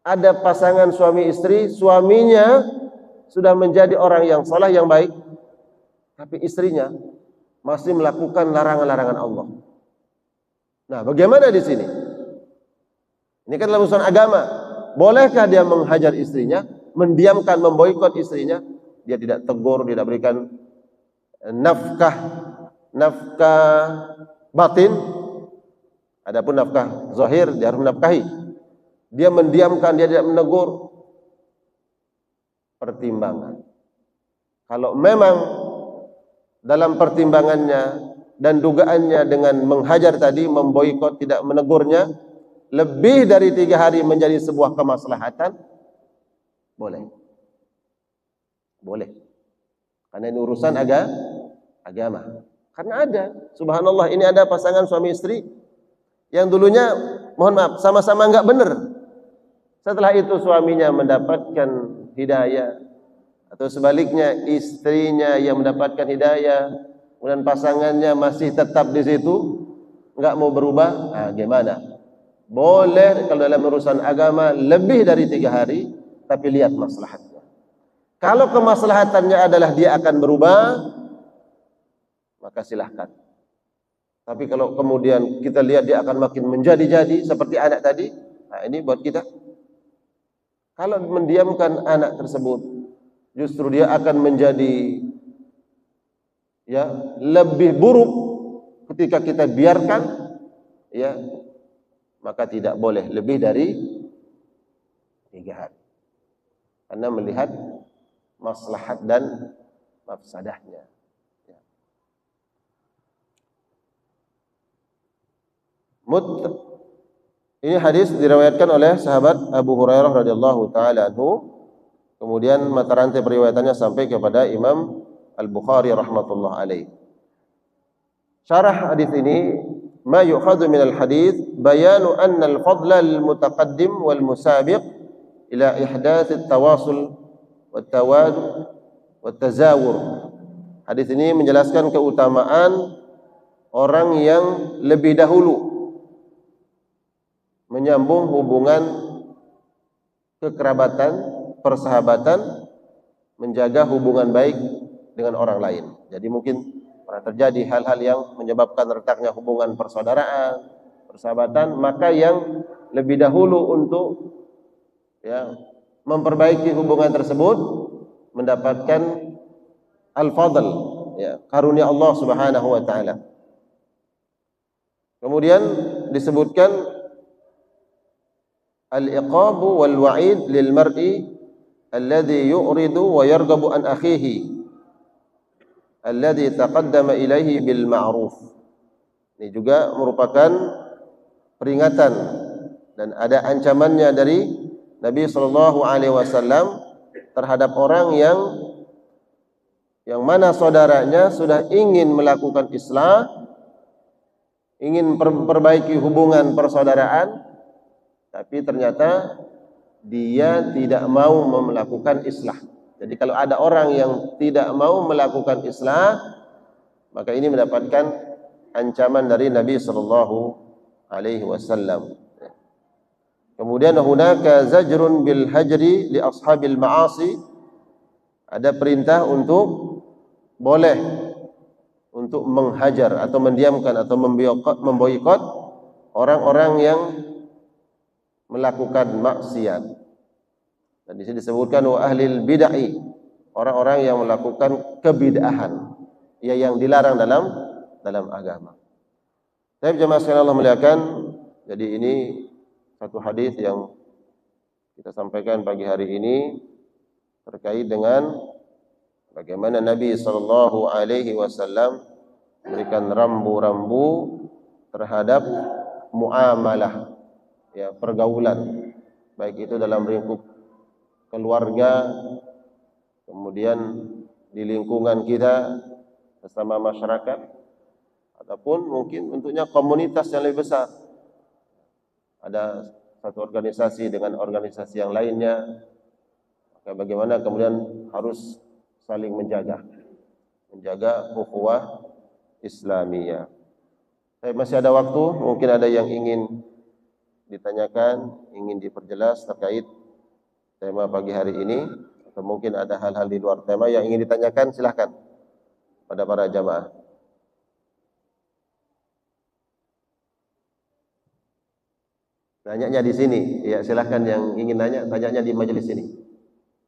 ada pasangan suami istri, suaminya sudah menjadi orang yang saleh, yang baik, tapi istrinya masih melakukan larangan-larangan Allah. Nah, bagaimana di sini? Ini kan dalam urusan agama. Bolehkah dia menghajar istrinya, mendiamkan, memboikot istrinya? Dia tidak tegur, tidak berikan nafkah batin. Adapun nafkah zahir dia harus menafkahi. Dia mendiamkan, dia tidak menegur. Pertimbangan. Kalau memang dalam pertimbangannya dan dugaannya dengan menghajar tadi, memboikot, tidak menegurnya, lebih dari 3 hari menjadi sebuah kemaslahatan, boleh. Karena ini urusan agama. Karena ada, subhanallah, ini ada pasangan suami istri yang dulunya, mohon maaf, sama-sama enggak benar. Setelah itu suaminya mendapatkan hidayah, atau sebaliknya istrinya yang mendapatkan hidayah, kemudian pasangannya masih tetap di situ, enggak mau berubah. Nah, gimana? Boleh kalau dalam urusan agama lebih dari 3 hari, tapi lihat maslahatnya. Kalau kemaslahatannya adalah dia akan berubah, maka silahkan. Tapi kalau kemudian kita lihat dia akan makin menjadi-jadi seperti anak tadi, nah ini buat kita. Kalau mendiamkan anak tersebut, justru dia akan menjadi lebih buruk ketika kita biarkan, maka tidak boleh lebih dari 3 hari. Karena melihat maslahat dan mafsadahnya. Ini hadis diriwayatkan oleh sahabat Abu Hurairah radhiyallahu taala anhu. Kemudian mata rantai periwayatannya sampai kepada Imam Al-Bukhari rahmatullah alaih. Syarah hadis ini, ma yu'khadhu min al-hadis bayanu anna al-fadla al-mutaqaddim wal musabiq ila ihdath at-tawasul wat tawadu wat tazawur. Hadis ini menjelaskan keutamaan orang yang lebih dahulu menyambung hubungan kekerabatan, persahabatan, menjaga hubungan baik dengan orang lain. Jadi mungkin pernah terjadi hal-hal yang menyebabkan retaknya hubungan persaudaraan, persahabatan, maka yang lebih dahulu untuk memperbaiki hubungan tersebut mendapatkan al-fadl, karunia Allah Subhanahu wa taala. Kemudian disebutkan al-iqabu wal wa'id lil mar'i alladhi yu'ridu wa yarghabu an akhihi alladhi taqaddama ilaihi bil ma'ruf. Ini juga merupakan peringatan dan ada ancamannya dari Nabi sallallahu alaihi wasallam terhadap orang yang mana saudaranya sudah ingin melakukan islah, ingin memperbaiki hubungan persaudaraan, tapi ternyata dia tidak mau melakukan islah. Jadi kalau ada orang yang tidak mau melakukan islah, maka ini mendapatkan ancaman dari Nabi sallallahu alaihi wasallam. Kemudian hunaka zajrun bil hajri li ashabil ma'asi. Ada perintah untuk boleh untuk menghajar atau mendiamkan atau memboikot orang-orang yang melakukan maksiat. Dan di sini disebutkan wa ahlil bid'ah, orang-orang yang melakukan kebid'ahan, yang dilarang dalam agama. Tapi jemaah sekalian Allah muliakan, jadi ini satu hadis yang kita sampaikan pagi hari ini terkait dengan bagaimana Nabi sallallahu alaihi wasallam memberikan rambu-rambu terhadap muamalah, pergaulan, baik itu dalam lingkup keluarga, kemudian di lingkungan kita bersama masyarakat, ataupun mungkin bentuknya komunitas yang lebih besar. Ada satu organisasi dengan organisasi yang lainnya, maka bagaimana kemudian harus saling menjaga ukhuwah Islamiyah. Tapi masih ada waktu, mungkin ada yang ingin ditanyakan, ingin diperjelas terkait tema pagi hari ini, atau mungkin ada hal-hal di luar tema yang ingin ditanyakan, silahkan pada para jamaah. Tanyanya di sini, ya silahkan yang ingin nanya, tanyanya di majelis ini.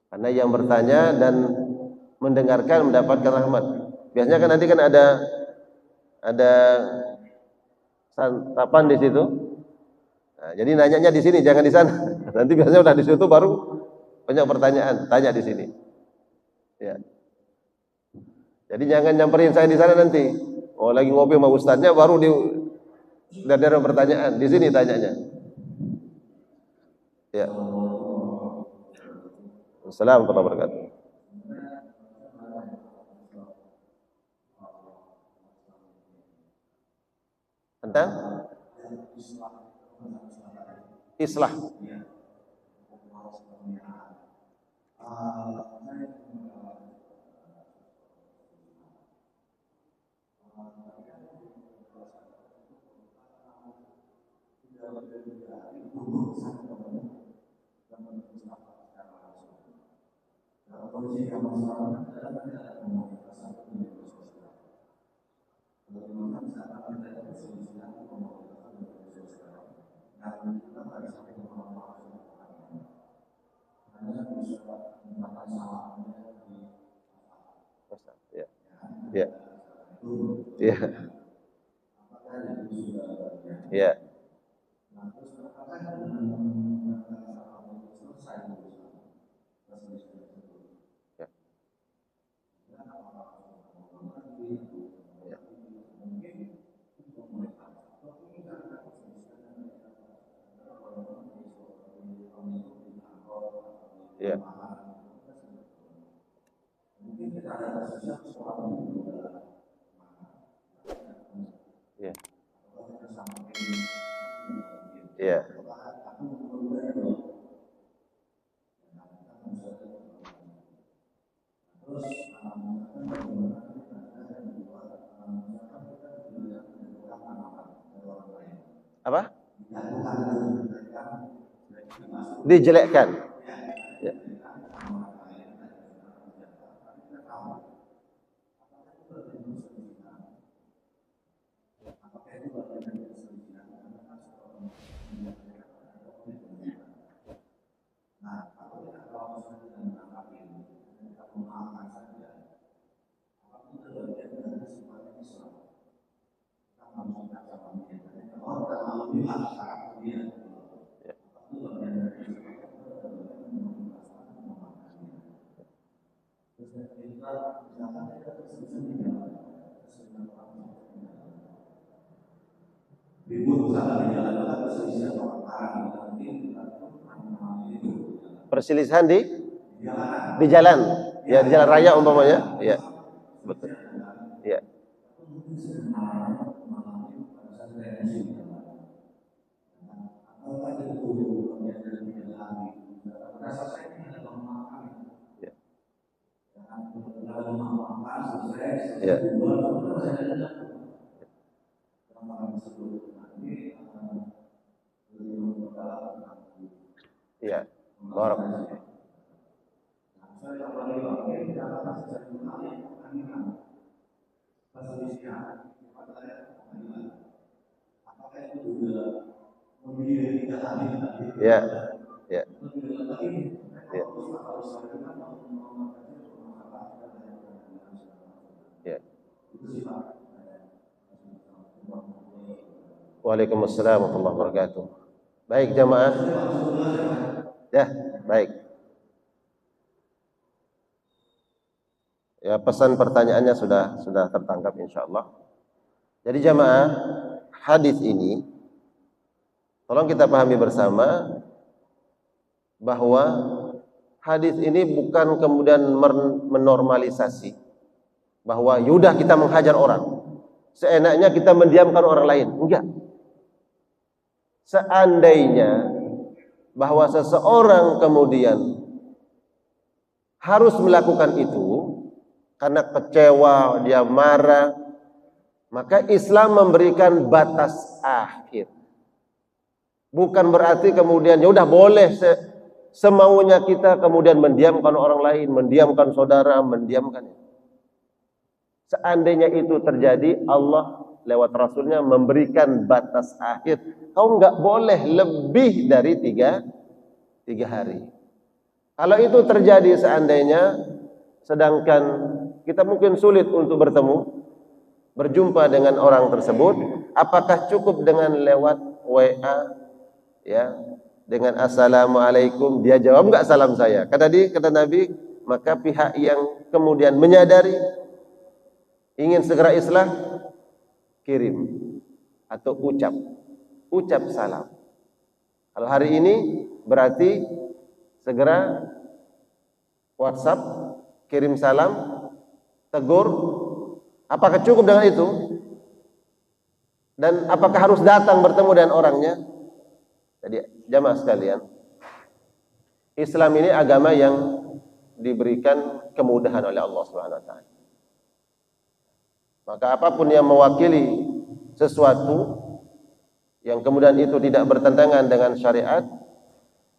Karena yang bertanya dan mendengarkan mendapatkan rahmat. Biasanya kan nanti kan ada santapan di situ. Nah, jadi nanyanya di sini, jangan di sana. Nanti biasanya udah di situ baru banyak pertanyaan, tanya di sini. Ya. Jadi jangan nyamperin saya di sana nanti. Oh lagi ngopi sama ustadznya baru ada pertanyaan. Di sini tanyanya. Ya. Assalamualaikum warahmatullahi wabarakatuh. Tentang islah. Ya. Ya. Ya. Ya. Ya. Ya. Apa? Dijelekkan. Ya. Perselisihan di jalan, ya di jalan raya umpamanya, ya betul, ya, ya, ya, ya, barang, ya, ya, ya, ya. Waalaikumsalam warahmatullahi wabarakatuh. Baik jamaah, ya baik. Ya pesan pertanyaannya sudah tertangkap insyaallah. Jadi jamaah, hadis ini tolong kita pahami bersama bahwa hadis ini bukan kemudian menormalisasi bahwa yaudah kita menghajar orang, seenaknya kita mendiamkan orang lain. Enggak. Seandainya bahwa seseorang kemudian harus melakukan itu karena kecewa, dia marah, maka Islam memberikan batas akhir. Bukan berarti kemudian ya udah boleh semaunya kita kemudian mendiamkan orang lain, mendiamkan saudara, mendiamkan. Seandainya itu terjadi, Allah lewat Rasulnya memberikan batas akhir. Kau nggak boleh lebih dari tiga hari. Kalau itu terjadi seandainya, sedangkan kita mungkin sulit untuk berjumpa dengan orang tersebut, apakah cukup dengan lewat WA, ya, dengan assalamualaikum, dia jawab nggak salam saya? Kata Nabi, maka pihak yang kemudian menyadari ingin segera islah, kirim atau ucap salam. Kalau hari ini berarti segera WhatsApp, kirim salam, tegur. Apakah cukup dengan itu? Dan apakah harus datang bertemu dengan orangnya? Jadi jamaah sekalian, Islam ini agama yang diberikan kemudahan oleh Allah Subhanahu wa taala. Maka apapun yang mewakili sesuatu yang kemudian itu tidak bertentangan dengan syariat,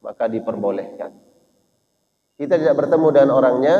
maka diperbolehkan. Kita tidak bertemu dengan orangnya,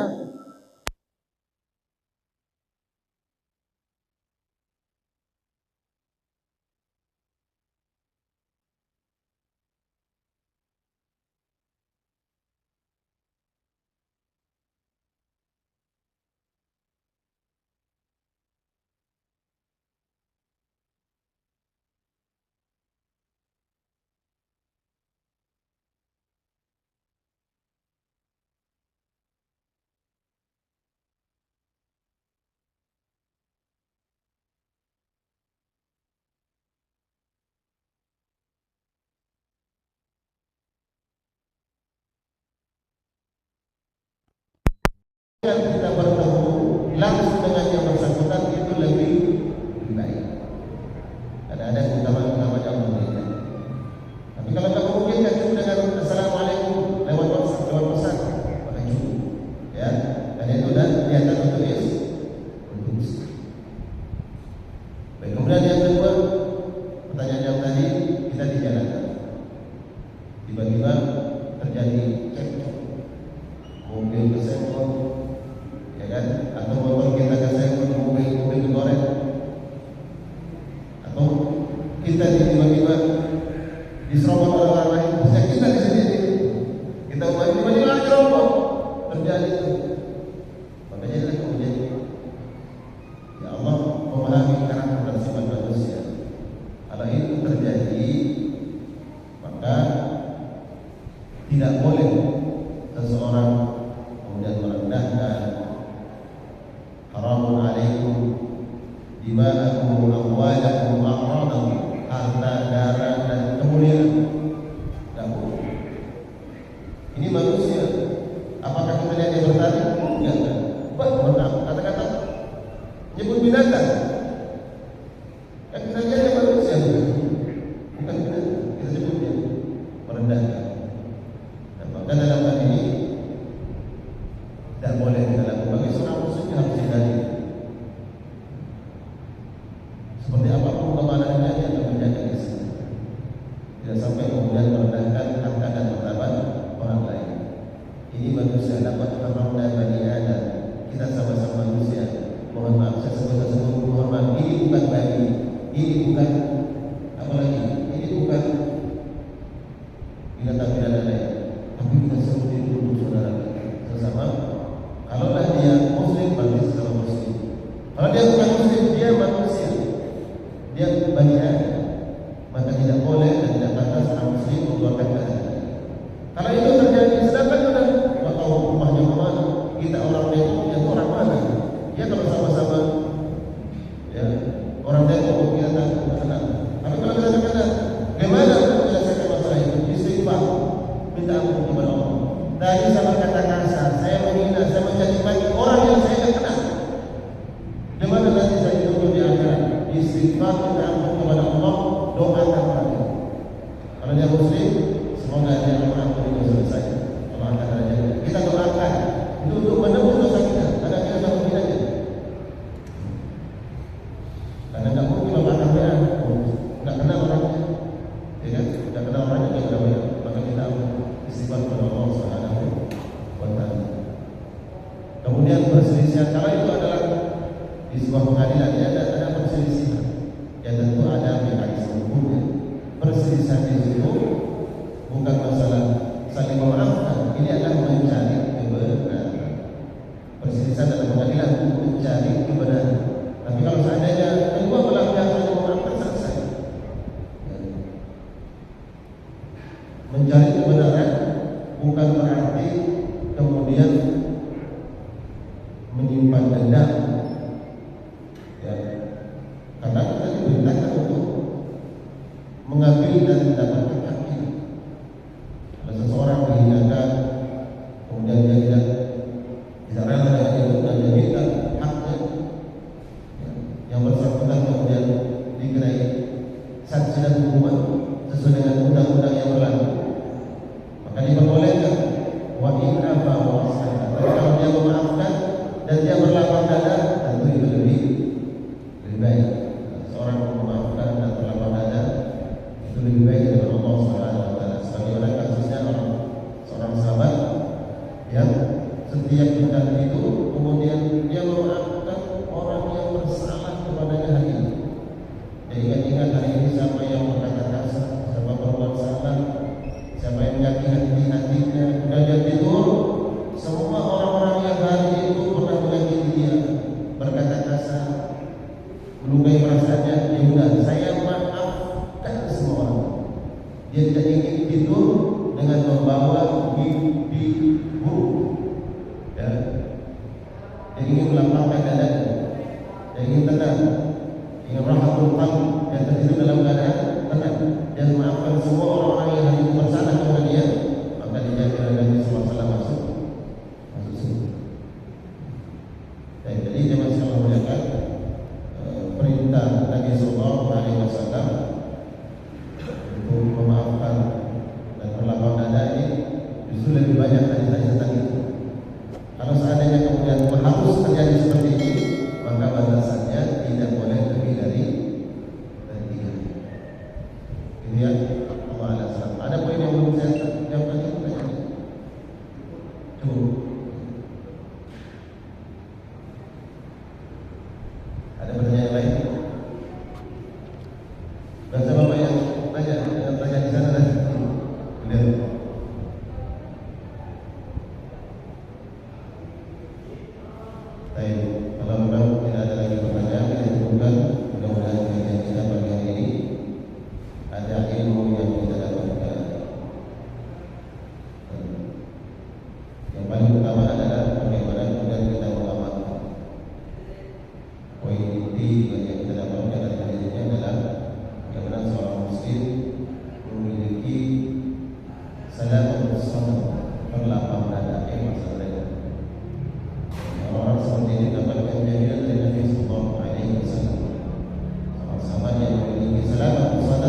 Makanya itulah kemudian ya Allah memahami karakter dan sifat manusia. Kalau itu terjadi, maka tidak boleh seseorang kemudian merendahkan haramun alaikum dima'akum amwalakum a'radakum, harta, darah dan kemuliaan. Tidak boleh. Ini manusia. Apakah kita lihat dia bertani? Enggak. Kata-kata nyebut binatang. Kan kita lihat dia manusia, bukan binatang. Kita sebut dia merendahkan. Maka dalam hal ini tidak boleh kita lakukan. Bagi seorang muslim harus hindari. Seperti apapun kemarahannya dia akan menjaga diri. Tidak sampai kemudian merendahkan harkat dan martabat orang lain. Ini manusia dapat karomah bani Adam. Kita sama-sama manusia. Mohon maaf saya sebut mohon maaf. Ini bukan bagi. Ini bukan apa lagi? Ini bukan binatang-binatang lain. Tapi kita sebut itu untuk saudara sesama. Kalaulah dia muslim, berarti sesama muslim. Kalau dia bukan muslim, dia manusia. Dia bani Adam. Maka tidak boleh dan tidak pantas seorang muslim mengeluarkan kata. Kalau itu terjadi, sedangkan sudah kita tahu rumahnya kemana, kita orang Depok, dia orang mana? Ya kalau sama-sama, ya orang Depok kita tak kenal. Tapi kalau kita kenal, bagaimana menyelesaikan masalah itu? Istighfar, minta ampun kepada Allah. Dari sama kata kasar, saya menghina, saya mencaci maki orang yang saya tidak kenal. Bagaimana nanti saya itu di akhirat? Istighfar, minta ampun kepada Allah, doakan mereka. Kalau dia muslim, semoga dia mengampuni dosa selesai. Allah akan derajatnya. Kita doakan itu untuk menebus dosa kita. Karena kita tak mungkin aja. Karena tak mungkin bapak kamera, tak kenal orangnya, ya kan? Tak kenal orangnya, tak kenal orangnya. Maka kita istighfar kepada Allah Subhanahu wa Ta'ala. Kemudian perselisihan, kalau itu adalah di sebuah pengadilan, ya ada perselisihan. Ya tentu ada mekanisme hukumnya. Perselisihan di situ bukan masalah saling memaafkan, ini adalah mencari kebenaran. Perselisihan dalam pengadilan untuk mencari kebenaran. Tapi kalau seandainya kedua belah pihak saling memaafkan, selesai. Mencari kebenaran bukan berarti kemudian menyimpan dendam. Ya, karena kita diperintahkan untuk mengambil dan mendapatkan haknya. Kalau seseorang dihinakan, kemudian dia tidak rela dengan itu dan dia minta haknya, yang bersangkutan kemudian dikenai sanksi dan hukuman sesuai dengan undang-undang yang berlaku, maka diperbolehkan wa in afa wa aslah. Kalau dia memaafkan dan dia berlapang dada, tentu itu lebih baik. Seorang memaafkan dan berlapang dada itu lebih baik daripada Allah Subhanahu wa Ta'ala. Sebagaimana kasusnya seorang sahabat yang setiap kita itu kemudian dia memaafkan orang yang bersalah kepadanya hari ini. Dia ingat-ingat hari ini siapa yang berkata kasar, siapa berbuat salah, siapa yang menyakiti hatinya, dan dia tidur. Semua orang-orang yang hari itu pernah menyakiti dia, berkata kasar, melukai perasaannya, ya sudah, saya maafkan semua orang. Dia tidak ingin tidur dengan membawa mimpi buruk. Ya. Dia ingin melapangkan dadanya, dia ingin tenang, ingin rahatul qalb, yang tertidur dalam keadaan tenang. Dan memaafkan semua orang-orang yang hari itu bersalah kepada dia, maka dia jamin Nabi SAW masuk surga. Jadi dia masih memuliakan perintah Nabi SAW untuk memaafkan dan berlapang dada ini justru lebih banyak hadis-hadis tentang itu. Kalau seandainya kemudian harus terjadi seperti ini, maka batasannya tidak boleh lebih dari 3. Ini ya Allah Alaihi. Ada poin yang belum saya jawab lagi? Cukup. Ada pertanyaan lain? Kalau memang tidak ada lagi pertanyaan, kita cukupkan. Mudah-mudahan kajian kita pagi hari ini ada ilmu yang kita dapatkan. Yang paling utama adalah bagaimana kemudian kita mengamalkan. Poin inti yang kita dapatkan dari kajiannya adalah bagaimana seorang muslim memiliki salam sadar, berlapang dada, maksudnya orang seperti ini dapatkan jaminan dari Nabi Sallallahu Alaihi Wasallam. Sahabat yang memiliki salam sadar